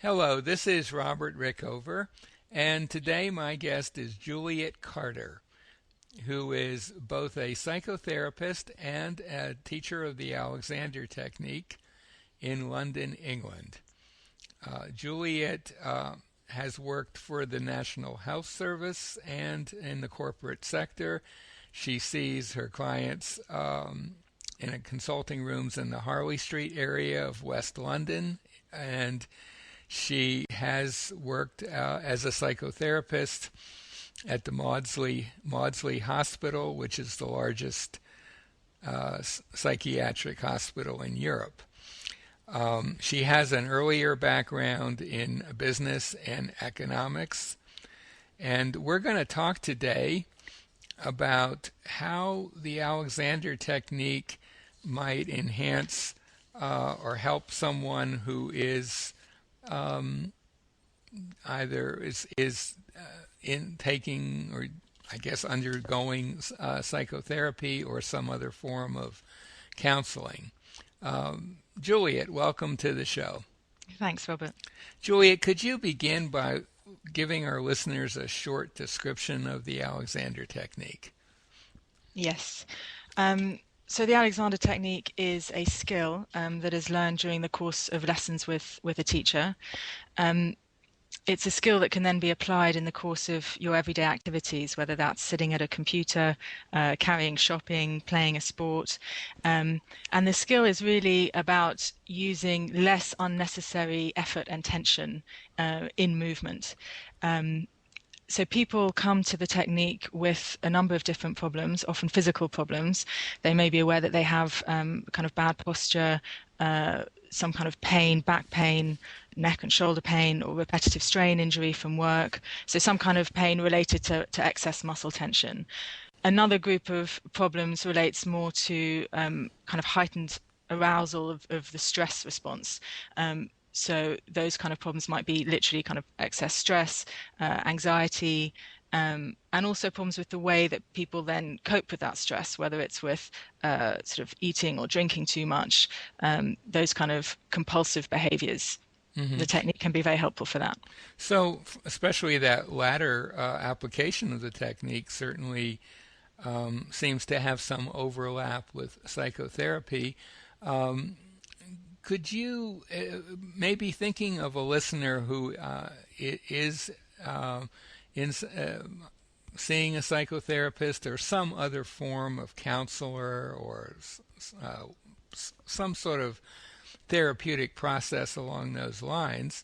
Hello, this is Robert Rickover, and today my guest is Juliet Carter, who is both a psychotherapist and a teacher of the Alexander Technique in London, England. Juliet has worked for the National Health Service and in the corporate sector. She sees her clients in consulting rooms in the Harley Street area of West London, and she has worked as a psychotherapist at the Maudsley Hospital, which is the largest psychiatric hospital in Europe. She has an earlier background in business and economics, and we're going to talk today about how the Alexander Technique might enhance or help someone who is either is in taking or I guess undergoing psychotherapy or some other form of counseling. Juliet, welcome to the show. Thanks, Robert. Juliet, could you begin by giving our listeners a short description of the Alexander Technique? Yes. So the Alexander Technique is a skill that is learned during the course of lessons with a teacher. It's a skill that can then be applied in the course of your everyday activities, whether that's sitting at a computer, carrying shopping, playing a sport. And the skill is really about using less unnecessary effort and tension in movement. So people come to the technique with a number of different problems, often physical problems. They may be aware that they have kind of bad posture, some kind of pain, back pain, neck and shoulder pain, or repetitive strain injury from work. So some kind of pain related to excess muscle tension. Another group of problems relates more to kind of heightened arousal of the stress response. So those kind of problems might be literally kind of excess stress, anxiety, and also problems with the way that people then cope with that stress, whether it's with sort of eating or drinking too much, those kind of compulsive behaviors. Mm-hmm. The technique can be very helpful for that. So especially that latter application of the technique certainly seems to have some overlap with psychotherapy. Could you, maybe thinking of a listener who is seeing a psychotherapist or some other form of counselor or some sort of therapeutic process along those lines,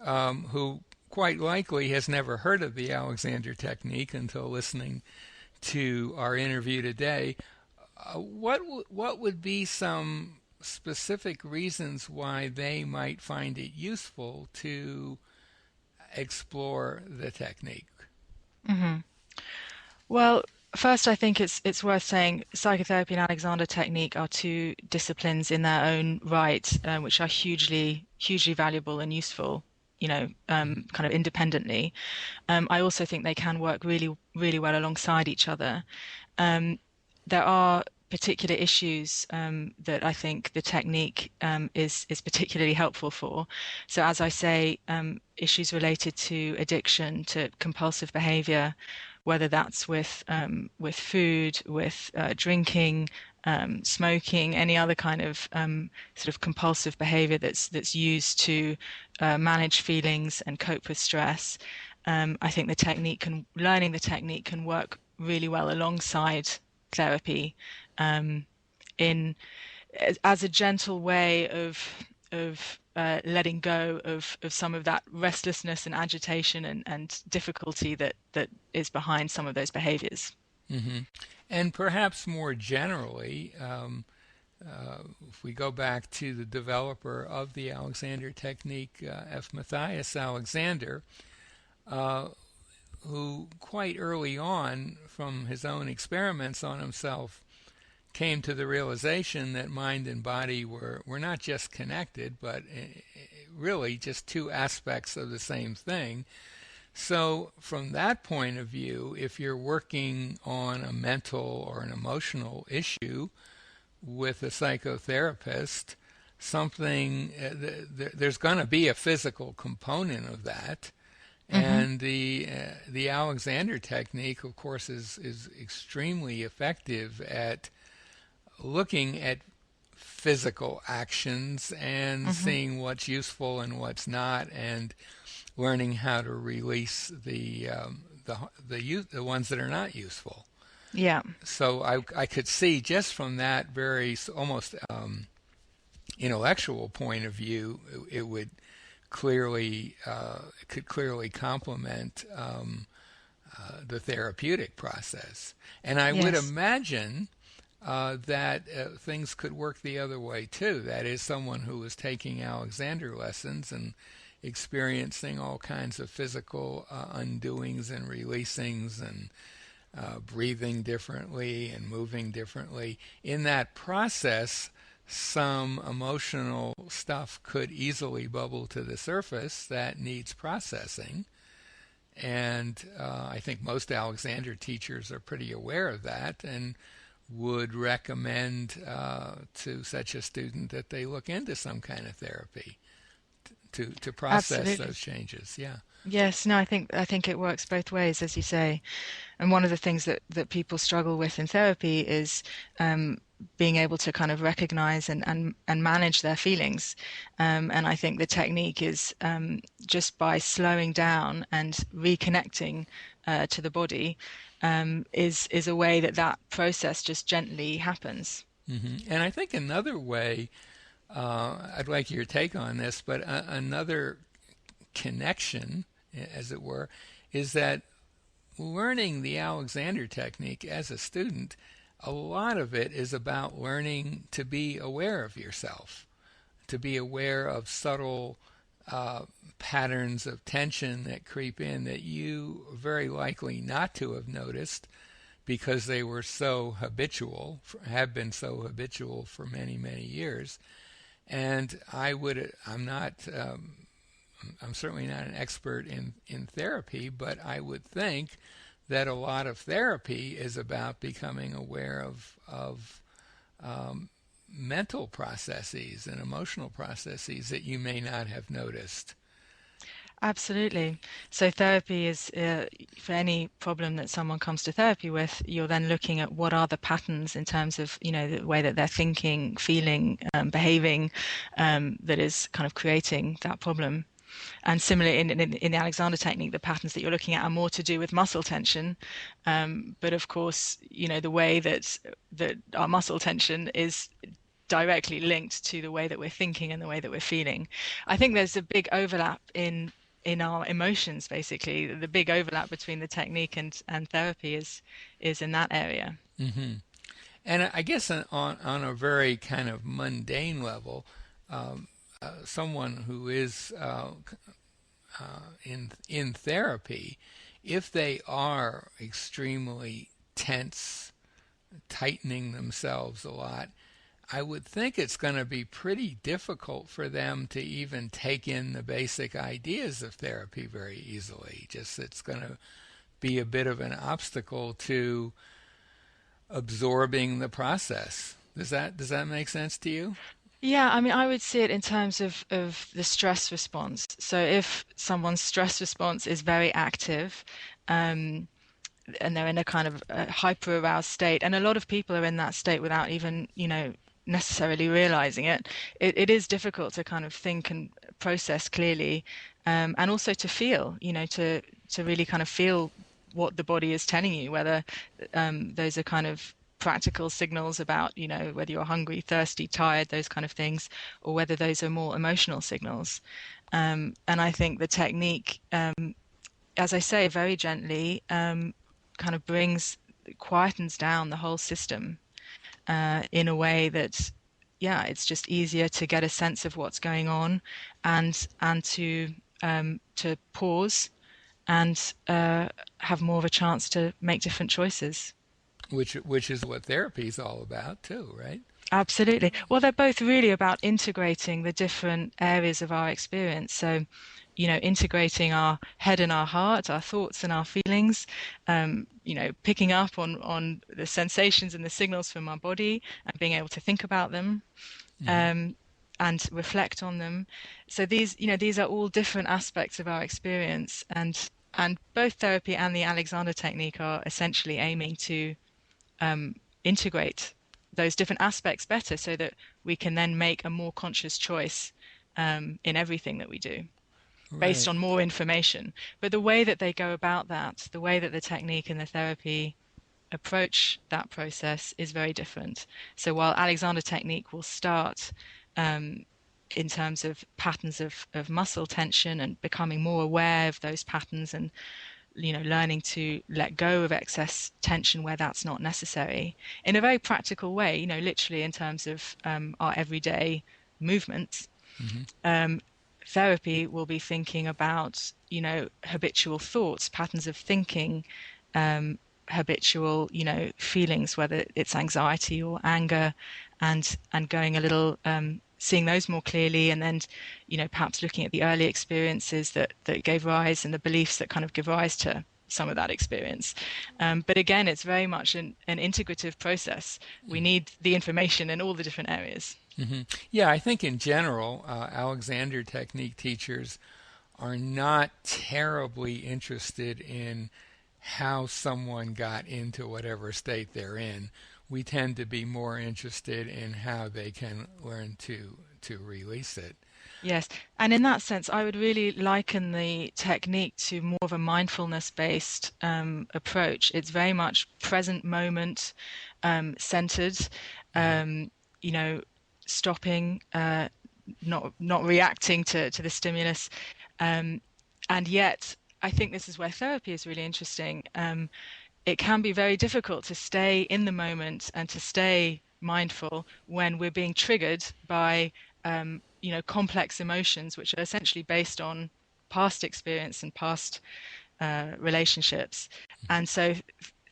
who quite likely has never heard of the Alexander Technique until listening to our interview today, what would be some specific reasons why they might find it useful to explore the technique? Mm-hmm. Well, first, I think it's worth saying psychotherapy and Alexander Technique are two disciplines in their own right, which are hugely valuable and useful, kind of independently. I also think they can work really well alongside each other. There are particular issues that I think the technique is particularly helpful for. So as I say, issues related to addiction, to compulsive behavior, whether that's with food, with drinking, smoking, any other kind of sort of compulsive behavior that's used to manage feelings and cope with stress. I think learning the technique can work really well alongside therapy, as a gentle way of letting go of some of that restlessness and agitation and difficulty that is behind some of those behaviors. Mm-hmm. And perhaps more generally, if we go back to the developer of the Alexander Technique, F. Matthias Alexander, who quite early on, from his own experiments on himself, came to the realization that mind and body were not just connected, but really just two aspects of the same thing. So from that point of view, if you're working on a mental or an emotional issue with a psychotherapist, something. There's going to be a physical component of that, Hmm. and the Alexander technique, of course, is extremely effective at looking at physical actions and Hmm. seeing what's useful and what's not, and learning how to release the ones that are not useful. Yeah. So I could see just from that very almost intellectual point of view, it would clearly could clearly complement the therapeutic process. And I would Yes. imagine that things could work the other way too. That is, someone who is taking Alexander lessons and experiencing all kinds of physical undoings and releasings and breathing differently and moving differently. In that process, some emotional stuff could easily bubble to the surface that needs processing. And I think most Alexander teachers are pretty aware of that and would recommend to such a student that they look into some kind of therapy to process Absolutely. those changes. Yeah. Yes, no, I think it works both ways, as you say. And one of the things that people struggle with in therapy is um, being able to kind of recognize and manage their feelings. And I think the technique is just by slowing down and reconnecting to the body is a way that that process just gently happens. And I think another way, I'd like your take on this, but another connection, as it were, is that learning the Alexander technique as a student, a lot of it is about learning to be aware of yourself, to be aware of subtle uh, patterns of tension that creep in that you very likely not to have noticed because they were so habitual, have been so habitual for many, many years. And I'm certainly not an expert in therapy, but I would think that a lot of therapy is about becoming aware of um, mental processes and emotional processes that you may not have noticed. Absolutely. So therapy is for any problem that someone comes to therapy with, you're then looking at what are the patterns in terms of, the way that they're thinking, feeling, behaving, that is kind of creating that problem. And similarly, in the Alexander technique, the patterns that you're looking at are more to do with muscle tension. But of course, the way that our muscle tension is directly linked to the way that we're thinking and the way that we're feeling. I think there's a big overlap in our emotions. Basically, the big overlap between the technique and therapy is in that area. hmm And I guess on a very kind of mundane level, someone who is in therapy, if they are extremely tense, tightening themselves a lot, I would think it's going to be pretty difficult for them to even take in the basic ideas of therapy very easily. Just it's going to be a bit of an obstacle to absorbing the process. Does that make sense to you? Yeah, I mean, I would see it in terms of the stress response. So if someone's stress response is very active, um, and they're in a kind of hyper aroused state, and a lot of people are in that state without even, necessarily realizing it. It is difficult to kind of think and process clearly, and also to feel, to really kind of feel what the body is telling you, whether those are kind of practical signals about, whether you're hungry, thirsty, tired, those kind of things, or whether those are more emotional signals. And I think the technique, as I say, very gently, kind of quietens down the whole system in a way that, yeah, it's just easier to get a sense of what's going on, and to pause and have more of a chance to make different choices. Which is what therapy is all about too, right? Absolutely. Well, they're both really about integrating the different areas of our experience. So, integrating our head and our heart, our thoughts and our feelings, picking up on the sensations and the signals from our body and being able to think about them. hmm Um, and reflect on them. So these are all different aspects of our experience, and both therapy and the Alexander technique are essentially aiming to integrate those different aspects better so that we can then make a more conscious choice in everything that we do based Right. on more information. But the way that they go about that, the way that the technique and the therapy approach that process is very different. So while Alexander technique will start in terms of patterns of muscle tension and becoming more aware of those patterns and learning to let go of excess tension where that's not necessary in a very practical way, literally in terms of our everyday movements. Hmm. Um, Therapy will be thinking about, habitual thoughts, patterns of thinking, habitual, feelings, whether it's anxiety or anger, and going a little, seeing those more clearly, and then, perhaps looking at the early experiences that gave rise and the beliefs that kind of give rise to some of that experience. But again, it's very much an integrative process. We need the information in all the different areas. Hmm. Yeah, I think in general, Alexander technique teachers are not terribly interested in how someone got into whatever state they're in. We tend to be more interested in how they can learn to release it. Yes, and in that sense, I would really liken the technique to more of a mindfulness-based approach. It's very much present moment centered, Hmm. um, you know, stopping, not reacting to the stimulus, um, and yet I think this is where therapy is really interesting. It can be very difficult to stay in the moment and to stay mindful when we're being triggered by complex emotions which are essentially based on past experience and past relationships. And so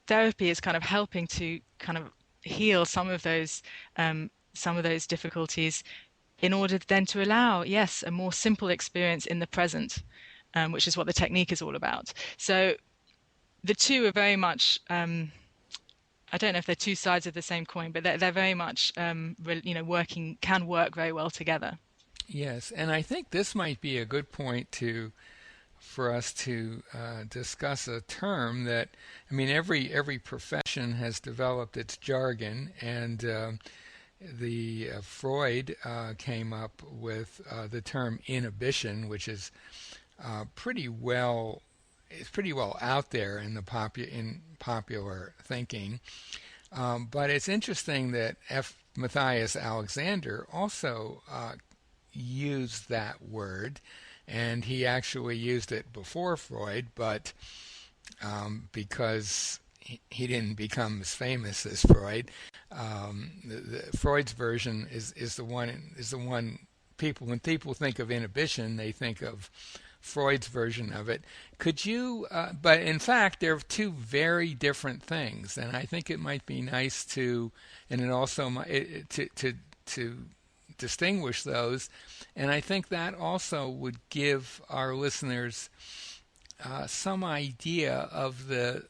therapy is kind of helping to kind of heal some of those difficulties in order then to allow, yes, a more simple experience in the present, which is what the technique is all about. So the two are very much, I don't know if they're two sides of the same coin, but they're very much, can work very well together. Yes, and I think this might be a good point to for us to discuss a term that, I mean, every profession has developed its jargon, and the Freud came up with the term inhibition, which is pretty well it's pretty well out there in in popular thinking. But it's interesting that F. Matthias Alexander also used that word, and he actually used it before Freud, but because he didn't become as famous as Freud, Freud's version is the one people when people think of inhibition, they think of Freud's version of it. Could you? But in fact, they're two very different things, and I think it might be nice to, and it also to distinguish those, and I think that also would give our listeners some idea of the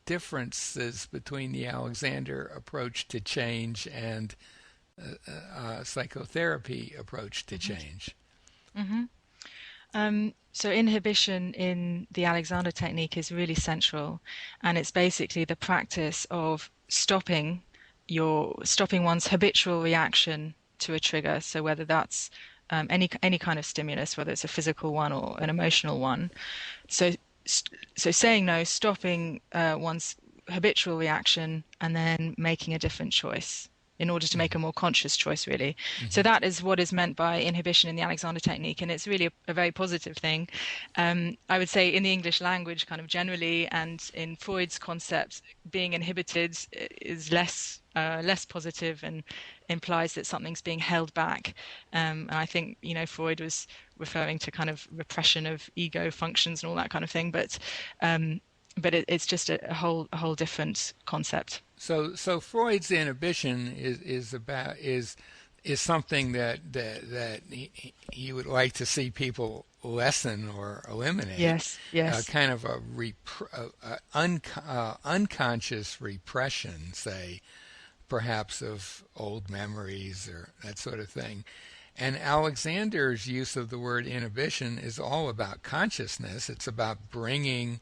differences between the Alexander approach to change and psychotherapy approach to change. Mm-hmm. So inhibition in the Alexander technique is really central, and it's basically the practice of stopping one's habitual reaction to a trigger. So whether that's any kind of stimulus, whether it's a physical one or an emotional one. So so saying no, stopping one's habitual reaction, and then making a different choice in order to make a more conscious choice, really. So Mm-hmm. that is what is meant by inhibition in the Alexander technique, and it's really a very positive thing. I would say in the English language, kind of generally, and in Freud's concept, being inhibited is less positive and implies that something's being held back. And I think Freud was referring to kind of repression of ego functions and all that kind of thing, but it's just a whole different concept. So Freud's inhibition is something that he would like to see people lessen or eliminate, Yes, yes. kind of unconscious repression, say, perhaps of old memories or that sort of thing. And Alexander's use of the word inhibition is all about consciousness. It's about bringing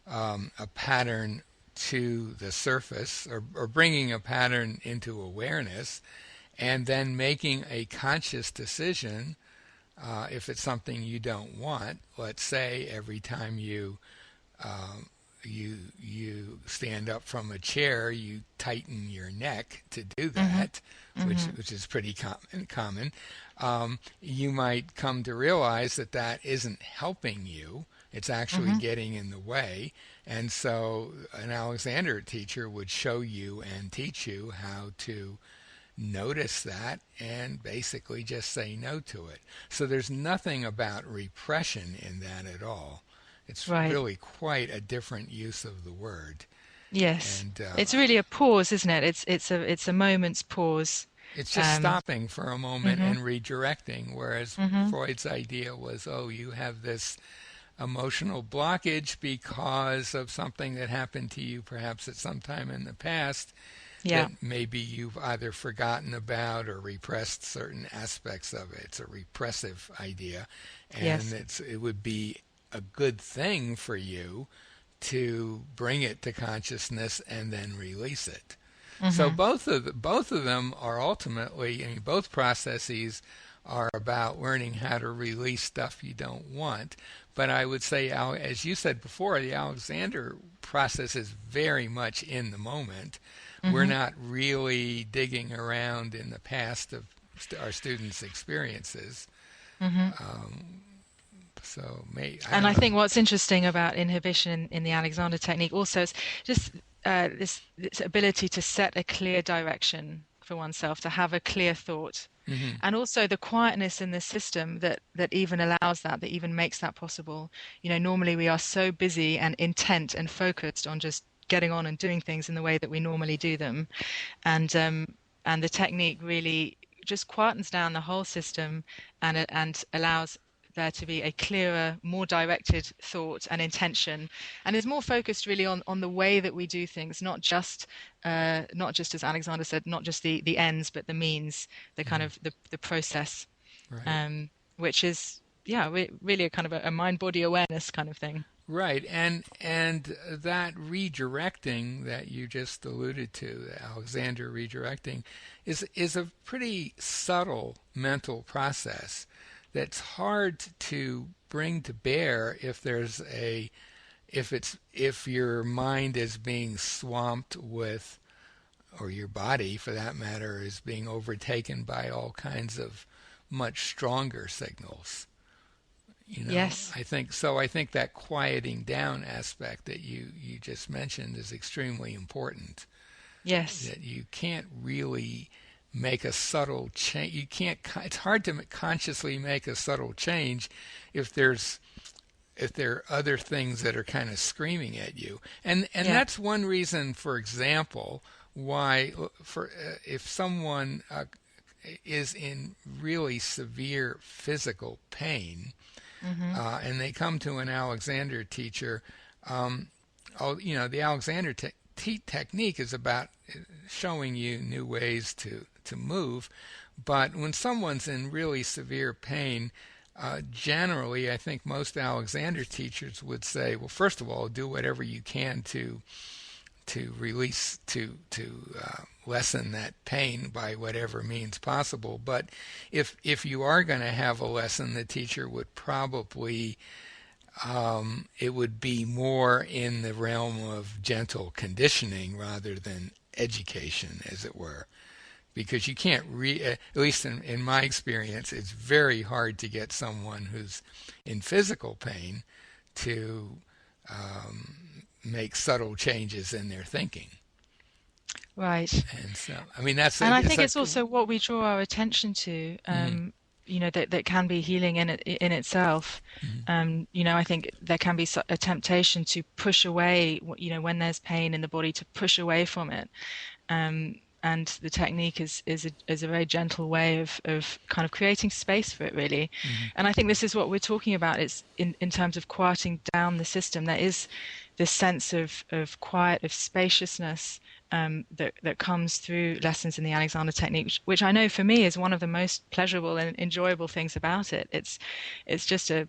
a pattern to the surface, or bringing a pattern into awareness, and then making a conscious decision. If it's something you don't want, let's say every time um, you stand up from a chair, you tighten your neck to do Mhm. that, Mhm. which is pretty common. You might come to realize that that isn't helping you. It's actually Mhm. getting in the way. And so an Alexander teacher would show you and teach you how to notice that and basically just say no to it. So there's nothing about repression in that at all. It's Right. really quite a different use of the word. Yes. And It's really a pause, isn't it? It's a moment's pause. it's just Um, stopping for a moment mhm. and redirecting, whereas Mhm. Freud's idea was, oh, you have this emotional blockage because of something that happened to you perhaps at some time in the past Yeah. that maybe you've either forgotten about or repressed certain aspects of it. It's a repressive idea, and Yes. it would be a good thing for you to bring it to consciousness and then release it. So Mhm. both of them are ultimately, I mean, both processes are about learning how to release stuff you don't want. But I would say, as you said before, the Alexander process is very much in the moment. We're Mhm. not really digging around in the past of our students' experiences. Mhm. Um, I And don't I know. think what's interesting about inhibition in the Alexander technique also is just this ability to set a clear direction for oneself, to have a clear thought, Hmm. and also the quietness in the system that even allows that, that even makes that possible. You know, normally we are so busy and intent and focused on just getting on and doing things in the way that we normally do them, and the technique really just quietens down the whole system and allows there to be a clearer, more directed thought and intention, and is more focused really on the way that we do things, not just as Alexander said, not just the ends, but the means, the kind Hmm. of the process, Right. um, which is yeah, really a kind of a mind body awareness kind of thing. Right, and that redirecting that you just alluded to, the Alexander redirecting, is a pretty subtle mental process that's hard to bring to bear if your mind is being swamped with, or your body for that matter is being overtaken by all kinds of much stronger signals. Yes. I think so. I think that quieting down aspect that you just mentioned is extremely important. Yes. That you can't really make a subtle change. You can't. It's hard to consciously make a subtle change if there are other things that are kind of screaming at you. And Yeah. that's one reason, for example, why for if someone is in really severe physical pain, Mhm. and they come to an Alexander teacher. Um, the Alexander technique is about showing you new ways to move. But when someone's in really severe pain, generally, I think most Alexander teachers would say, well, first of all, do whatever you can to release to lessen that pain by whatever means possible. But if you are going to have a lesson, the teacher would probably it would be more in the realm of gentle conditioning rather than education, as it were. Because you can't at least in my experience, it's very hard to get someone who's in physical pain to um, make subtle changes in their thinking. Right. And so, I mean, that's And I it's think a. it's also what we draw our attention to, Mhm, that can be healing in itself. mhm, I think there can be a temptation to push away, when there's pain in the body, to push away from it. And the technique is a very gentle way of kind of creating space for it, really. mhm, And I think this is what we're talking about. It's in terms of quieting down the system. There is this sense of quiet, of spaciousness, that comes through lessons in the Alexander technique, which I know for me is one of the most pleasurable and enjoyable things about it. It's just a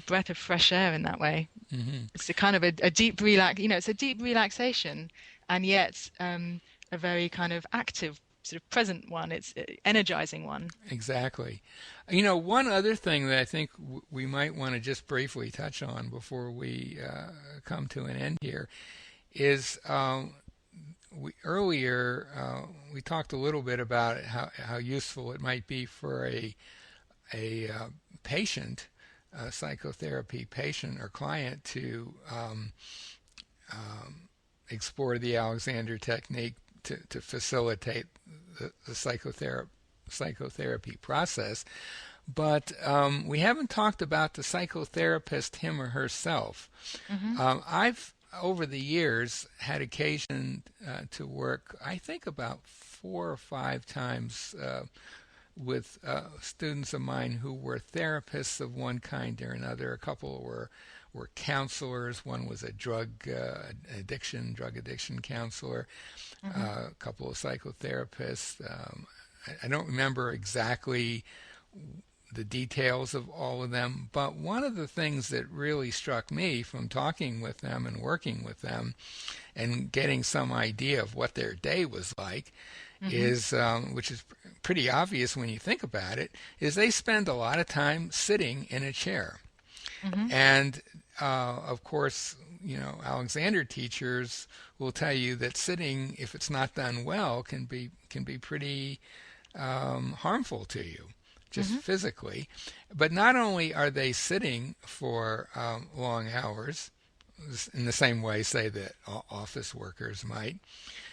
breath of fresh air in that way. Mm-hmm. It's a kind of a deep it's a deep relaxation, and yet a very kind of active, sort of present one. It's energizing one. Exactly. One other thing that I think we might want to just briefly touch on before we come to an end here is earlier we talked a little bit about how useful it might be for a patient, a psychotherapy patient or client to explore the Alexander technique to facilitate the psychotherapy process. But we haven't talked about the psychotherapist, him or herself. Mm-hmm. I've, over the years, had occasion to work, I think, about 4 or 5 times with students of mine who were therapists of one kind or another. A couple were counselors. One was a drug addiction counselor. Mm-hmm. A couple of psychotherapists. I don't remember exactly the details of all of them, but one of the things that really struck me from talking with them and working with them and getting some idea of what their day was like Mm-hmm. is, which is pretty obvious when you think about it, is they spend a lot of time sitting in a chair. Mm-hmm. And of course, Alexander teachers will tell you that sitting, if it's not done well, can be pretty harmful to you, just Mm-hmm. physically. But not only are they sitting for long hours, in the same way, say, that office workers might,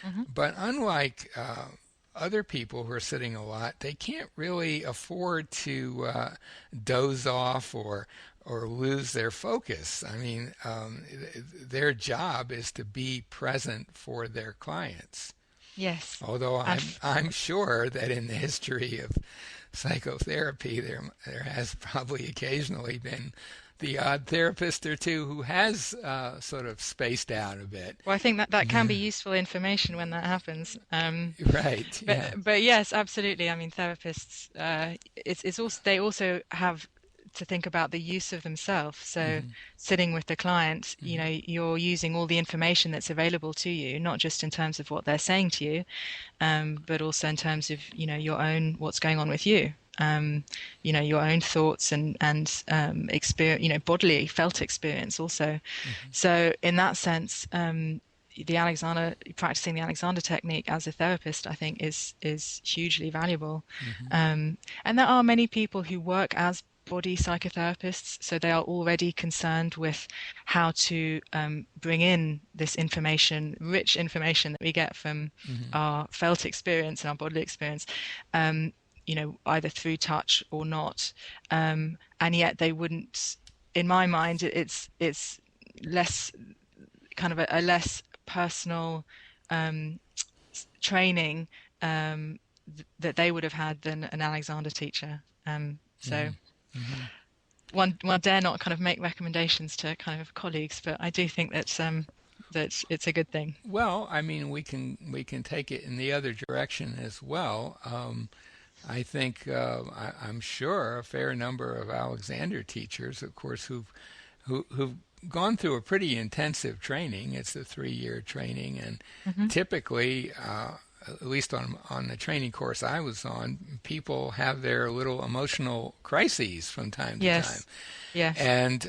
Mm-hmm. but unlike other people who are sitting a lot, they can't really afford to doze off or lose their focus. I mean, their job is to be present for their clients. Yes. Although I'm sure that in the history of psychotherapy, there has probably occasionally been the odd therapist or two who has sort of spaced out a bit. Well, I think that can be useful information when that happens. Right. But Yeah. but yes, absolutely. I mean, therapists, it's also they also have to think about the use of themselves. So Mm-hmm. sitting with the client, Mm-hmm. you're using all the information that's available to you, not just in terms of what they're saying to you, but also in terms of your own what's going on with you. Your own thoughts and experience, bodily felt experience also. Mm-hmm. So in that sense, practicing the Alexander technique as a therapist, I think is hugely valuable. Mm-hmm. And there are many people who work as body psychotherapists, so they are already concerned with how to bring in this rich information that we get from Mm-hmm. our felt experience and our bodily experience, either through touch or not. And yet they wouldn't, in my mind, it's less kind of a less personal training that they would have had than an Alexander teacher. So Mm-hmm. one dare not kind of make recommendations to kind of colleagues, but I do think that it's a good thing. Well, I mean, we can take it in the other direction as well. I think I'm sure a fair number of Alexander teachers, of course, who've gone through a pretty intensive training. It's a 3-year training, and Mm-hmm. typically, at least on the training course I was on, people have their little emotional crises from time to time. Yes. Yes. And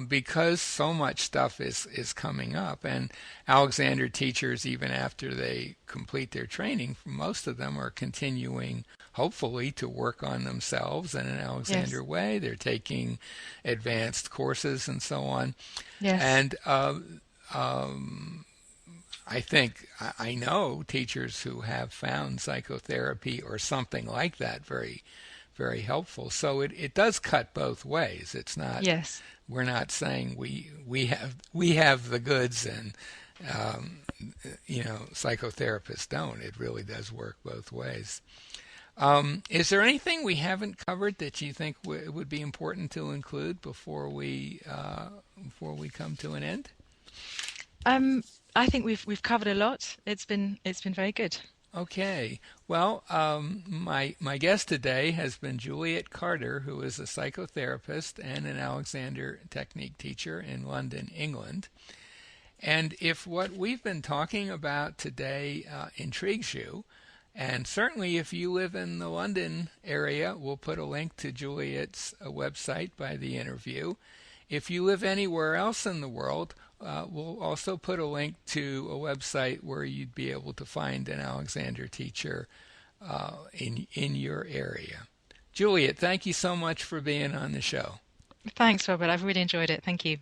because so much stuff is coming up, and Alexander teachers, even after they complete their training, most of them are continuing, hopefully, to work on themselves in an Alexander Yes. way. They're taking advanced courses and so on. Yes. And I think I know teachers who have found psychotherapy or something like that very, very helpful. So it does cut both ways. It's not, Yes. we're not saying we have the goods and psychotherapists don't. It really does work both ways. Is there anything we haven't covered that you think would be important to include before we come to an end? I think we've covered a lot. It's been very good. Okay. Well, my guest today has been Juliet Carter, who is a psychotherapist and an Alexander Technique teacher in London, England. And if what we've been talking about today intrigues you, and certainly if you live in the London area, we'll put a link to Juliet's website by the interview. If you live anywhere else in the world, we'll also put a link to a website where you'd be able to find an Alexander teacher in your area. Juliet, thank you so much for being on the show. Thanks, Robert. I've really enjoyed it. Thank you.